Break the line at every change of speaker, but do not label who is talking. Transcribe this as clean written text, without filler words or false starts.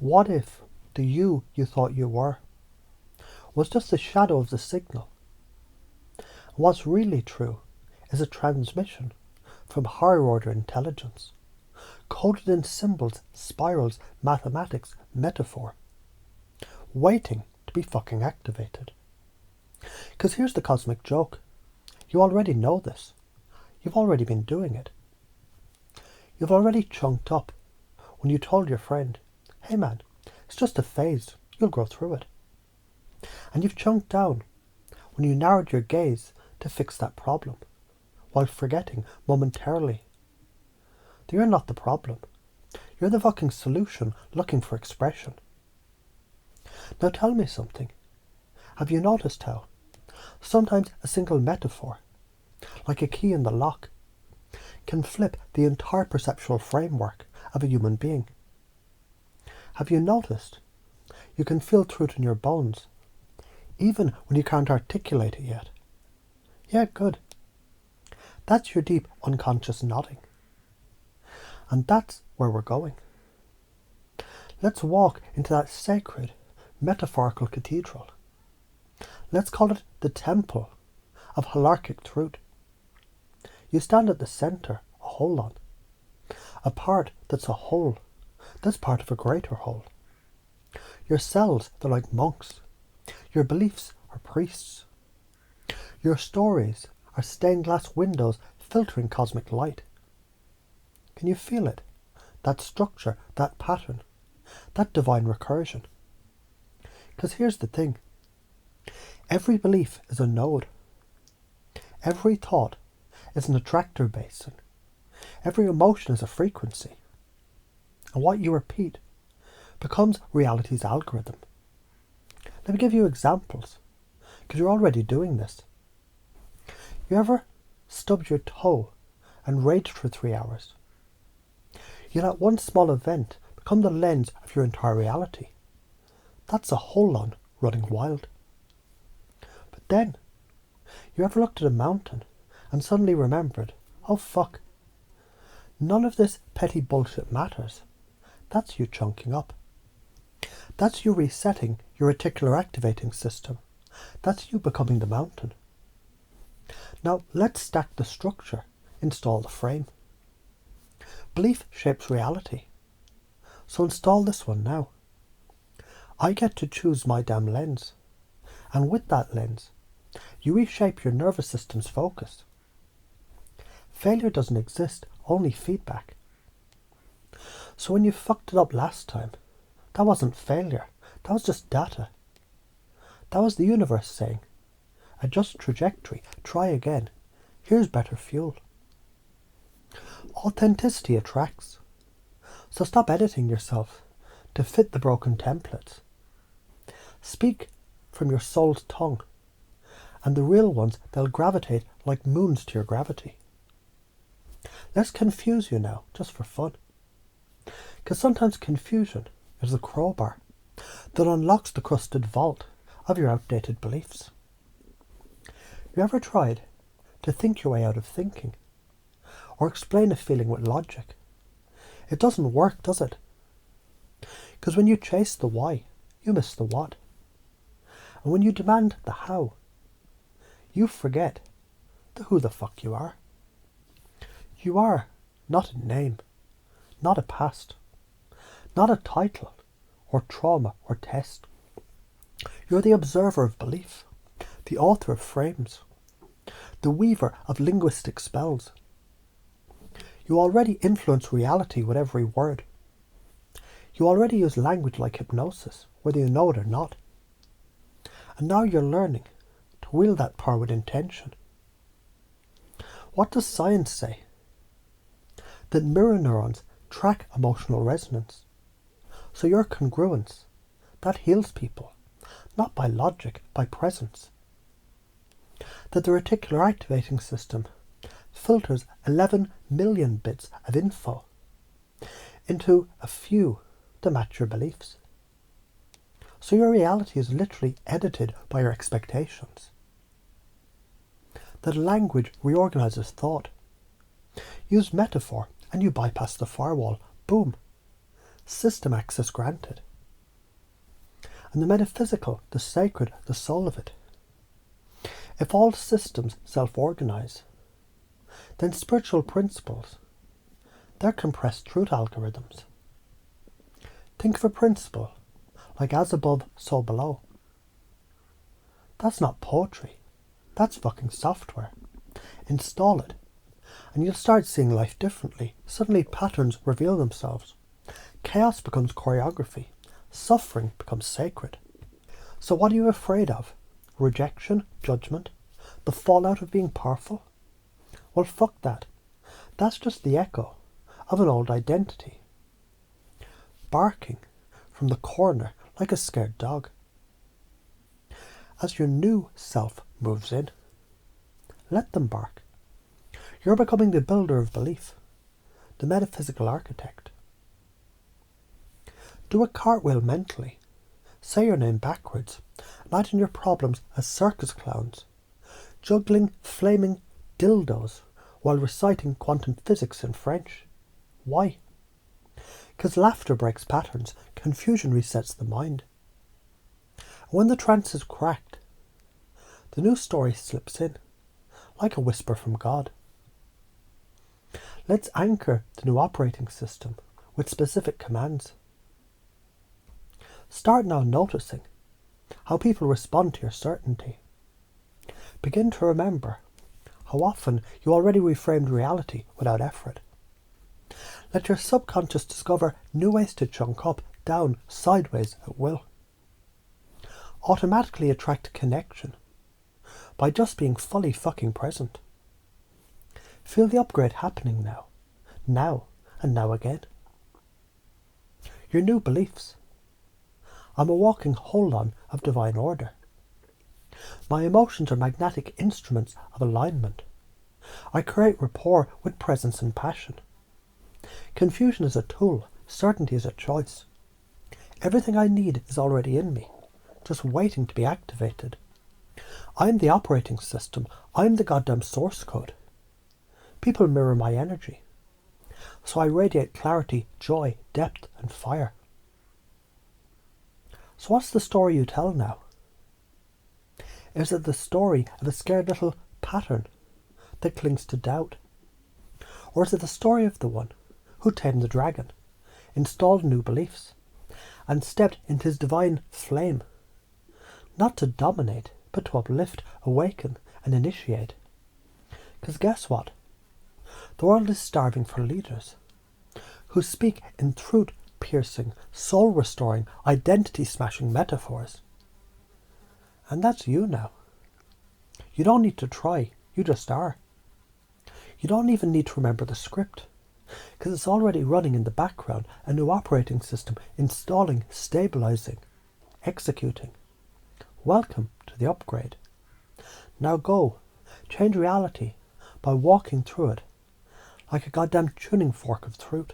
What if the you thought you were was just a shadow of the signal? What's really true is a transmission from higher order intelligence, coded in symbols, spirals, mathematics, metaphor, waiting to be fucking activated. Because here's the cosmic joke. You already know this. You've already been doing it. You've already chunked up when you told your friend, hey man, it's just a phase, you'll grow through it. And you've chunked down when you narrowed your gaze to fix that problem, while forgetting momentarily that you're not the problem. You're the fucking solution looking for expression. Now tell me something. Have you noticed how sometimes a single metaphor, like a key in the lock, can flip the entire perceptual framework of a human being? Have you noticed you can feel through it in your bones, even when you can't articulate it yet? Yeah, good. That's your deep unconscious nodding. And that's where we're going. Let's walk into that sacred, metaphorical cathedral. Let's call it the temple of holarchic truth. You stand at the centre, a holon, a part that's a whole, that's part of a greater whole. Your cells, they're like monks. Your beliefs are priests. Your stories are stained glass windows filtering cosmic light. Can you feel it? That structure, that pattern, that divine recursion. Because here's the thing. Every belief is a node. Every thought is an attractor basin. Every emotion is a frequency. And what you repeat becomes reality's algorithm. Let me give you examples, because you're already doing this. You ever stubbed your toe and raged for 3 hours? You let one small event become the lens of your entire reality. That's a holon running wild. But then, you ever looked at a mountain and suddenly remembered, oh fuck, none of this petty bullshit matters. That's you chunking up. That's you resetting your reticular activating system. That's you becoming the mountain. Now let's stack the structure, install the frame. Belief shapes reality. So install this one now. I get to choose my damn lens. And with that lens, you reshape your nervous system's focus. Failure doesn't exist, only feedback. So when you fucked it up last time, that wasn't failure, that was just data. That was the universe saying, adjust trajectory, try again, here's better fuel. Authenticity attracts. So stop editing yourself to fit the broken templates. Speak from your soul's tongue, and the real ones, they'll gravitate like moons to your gravity. Let's confuse you now, just for fun. Because sometimes confusion is the crowbar that unlocks the crusted vault of your outdated beliefs. You ever tried to think your way out of thinking? Or explain a feeling with logic? It doesn't work, does it? Because when you chase the why, you miss the what. And when you demand the how, you forget the who the fuck you are. You are not a name, not a past, not a title or trauma or test. You're the observer of belief, the author of frames, the weaver of linguistic spells. You already influence reality with every word. You already use language like hypnosis, whether you know it or not. And now you're learning to wield that power with intention. What does science say? That mirror neurons track emotional resonance. So your congruence, that heals people, not by logic, by presence. That the reticular activating system filters 11 million bits of info into a few to match your beliefs. So your reality is literally edited by your expectations. That language reorganizes thought. Use metaphor and you bypass the firewall. Boom. System access granted. and the metaphysical, the sacred, the soul of it. If all systems self-organize, then spiritual principles, they're compressed truth algorithms. Think of a principle like as above, so below. That's not poetry. That's fucking software. Install it, and you'll start seeing life differently. Suddenly patterns reveal themselves. Chaos becomes choreography. Suffering becomes sacred. So what are you afraid of? Rejection? Judgment? The fallout of being powerful? Well, fuck that. That's just the echo of an old identity. Barking from the corner like a scared dog. As your new self moves in, let them bark. You're becoming the builder of belief, the metaphysical architect. Do a cartwheel mentally. Say your name backwards. Imagine your problems as circus clowns, juggling flaming dildos while reciting quantum physics in French. Why? Because laughter breaks patterns, confusion resets the mind. And when the trance is cracked, the new story slips in, like a whisper from God. Let's anchor the new operating system with specific commands. Start now noticing how people respond to your certainty. Begin to remember how often you already reframed reality without effort. Let your subconscious discover new ways to chunk up, down, sideways at will. Automatically attract connection by just being fully fucking present. Feel the upgrade happening now, and now again. Your new beliefs. I'm a walking Holon of divine order. My emotions are magnetic instruments of alignment. I create rapport with presence and passion. Confusion is a tool, certainty is a choice. Everything I need is already in me, just waiting to be activated. I'm the operating system. I'm the goddamn source code. People mirror my energy. So I radiate clarity, joy, depth, and fire. So what's the story you tell now? Is it the story of a scared little pattern that clings to doubt? Or is it the story of the one who tamed the dragon, installed new beliefs, and stepped into his divine flame, not to dominate, but to uplift, awaken, and initiate? Because guess what? The world is starving for leaders who speak in truth-piercing, soul-restoring, identity-smashing metaphors. And that's you now. You don't need to try, you just are. You don't even need to remember the script, because it's already running in the background, a new operating system, installing, stabilizing, executing. Welcome to the upgrade. Now go, change reality by walking through it like a goddamn tuning fork of truth.